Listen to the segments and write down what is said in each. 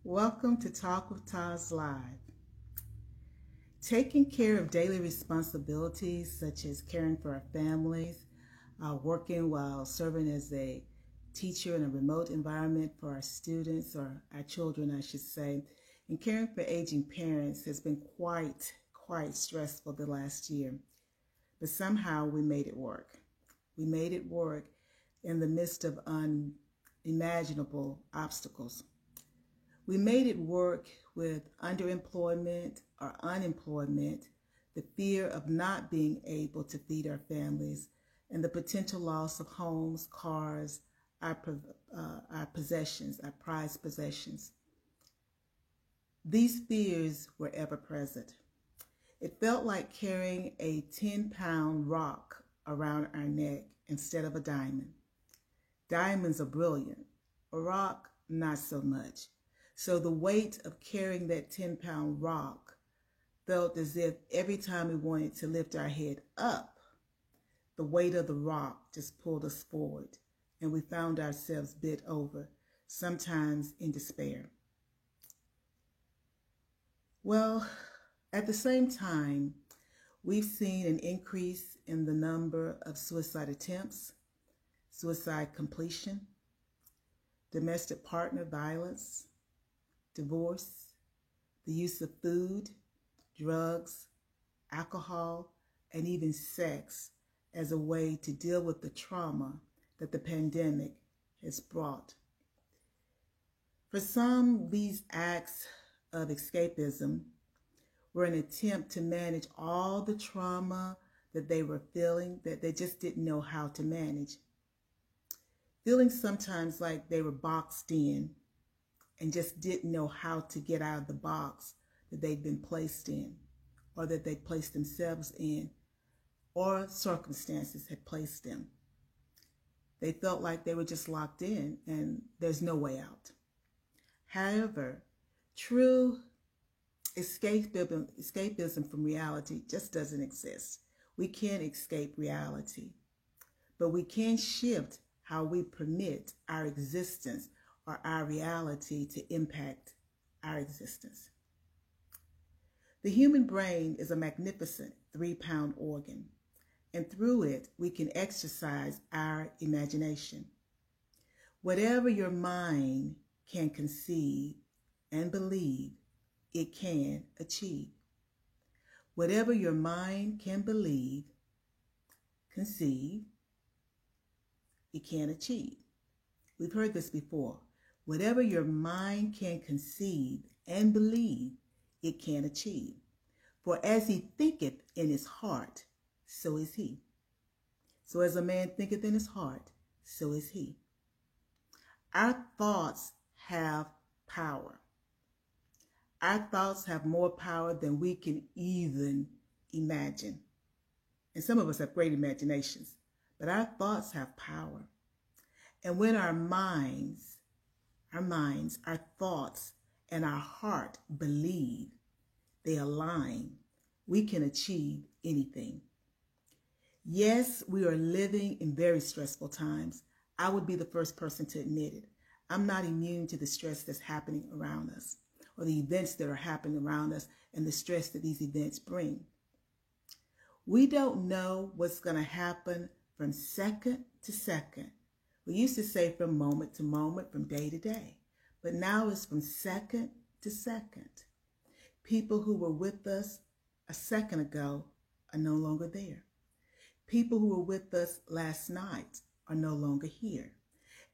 Welcome to Talk with Taz Live. Taking care of daily responsibilities such as caring for our families, working while serving as a teacher in a remote environment for our students, or our children, I should say, and caring for aging parents has been quite stressful the last year. But somehow we made it work. We made it work in the midst of unimaginable obstacles. We made it work with underemployment or unemployment, the fear of not being able to feed our families, and the potential loss of homes, cars, our possessions, our prized possessions. These fears were ever present. It felt like carrying a 10-pound rock around our neck instead of a diamond. Diamonds are brilliant, a rock, not so much. So the weight of carrying that 10-pound rock felt as if every time we wanted to lift our head up, the weight of the rock just pulled us forward, and we found ourselves bent over, sometimes in despair. Well, at the same time, we've seen an increase in the number of suicide attempts, suicide completion, domestic partner violence, divorce, the use of food, drugs, alcohol, and even sex as a way to deal with the trauma that the pandemic has brought. For some, these acts of escapism were an attempt to manage all the trauma that they were feeling that they just didn't know how to manage. Feeling sometimes like they were boxed in and just didn't know how to get out of the box that they'd been placed in, or that they placed themselves in, or circumstances had placed them. They felt like they were just locked in and there's no way out. However, true escapism from reality just doesn't exist. We can't escape reality, but we can shift how we permit our existence or our reality to impact our existence. The human brain is a magnificent 3-pound organ, and through it, we can exercise our imagination. Whatever your mind can conceive and believe, it can achieve. Whatever your mind can believe, conceive, it can achieve. We've heard this before. Whatever your mind can conceive and believe, it can achieve. For as he thinketh in his heart, so is he. So as a man thinketh in his heart, so is he. Our thoughts have power. Our thoughts have more power than we can even imagine. And some of us have great imaginations, but our thoughts have power. And when our minds, our thoughts, and our heart believe, they align, we can achieve anything. Yes, we are living in very stressful times. I would be the first person to admit it. I'm not immune to the stress that's happening around us, or the events that are happening around us and the stress that these events bring. We don't know what's going to happen from second to second. We used to say from moment to moment, from day to day, but now it's from second to second. People who were with us a second ago are no longer there. People who were with us last night are no longer here.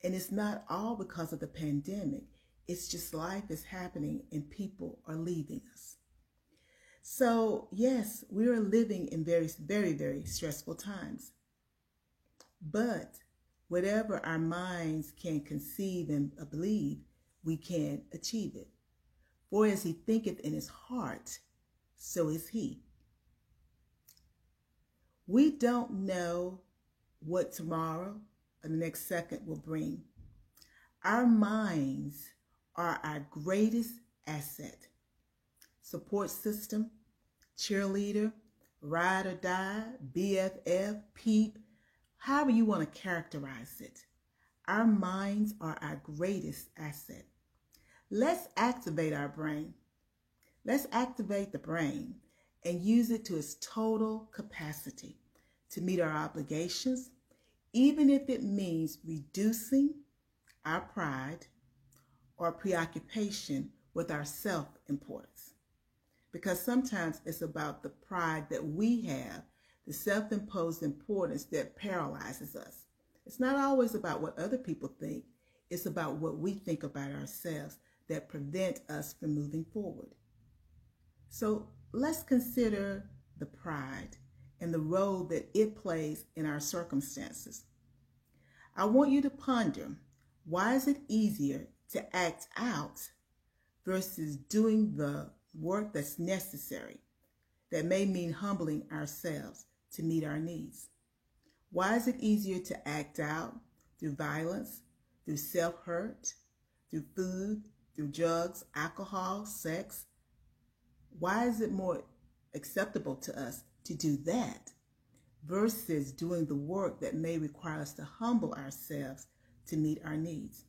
And it's not all because of the pandemic. It's just life is happening and people are leaving us. So yes, we are living in very stressful times. But whatever our minds can conceive and believe, we can achieve it. For as he thinketh in his heart, so is he. We don't know what tomorrow or the next second will bring. Our minds are our greatest asset. Support system, cheerleader, ride or die, BFF, peep, however you want to characterize it. Our minds are our greatest asset. Let's activate our brain. Let's activate the brain and use it to its total capacity to meet our obligations, even if it means reducing our pride or preoccupation with our self-importance. Because sometimes it's about the pride that we have, the self-imposed importance that paralyzes us. It's not always about what other people think. It's about what we think about ourselves that prevent us from moving forward. So let's consider the pride and the role that it plays in our circumstances. I want you to ponder, why is it easier to act out versus doing the work that's necessary that may mean humbling ourselves to meet our needs? Why is it easier to act out through violence, through self-hurt, through food, through drugs, alcohol, sex? Why is it more acceptable to us to do that versus doing the work that may require us to humble ourselves to meet our needs?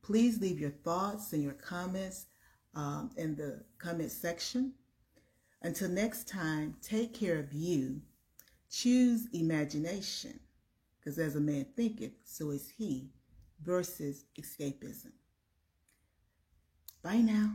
Please leave your thoughts and your comments in the comment section. Until next time, take care of you. Choose imagination, because as a man thinketh, so is he, versus escapism. Bye now.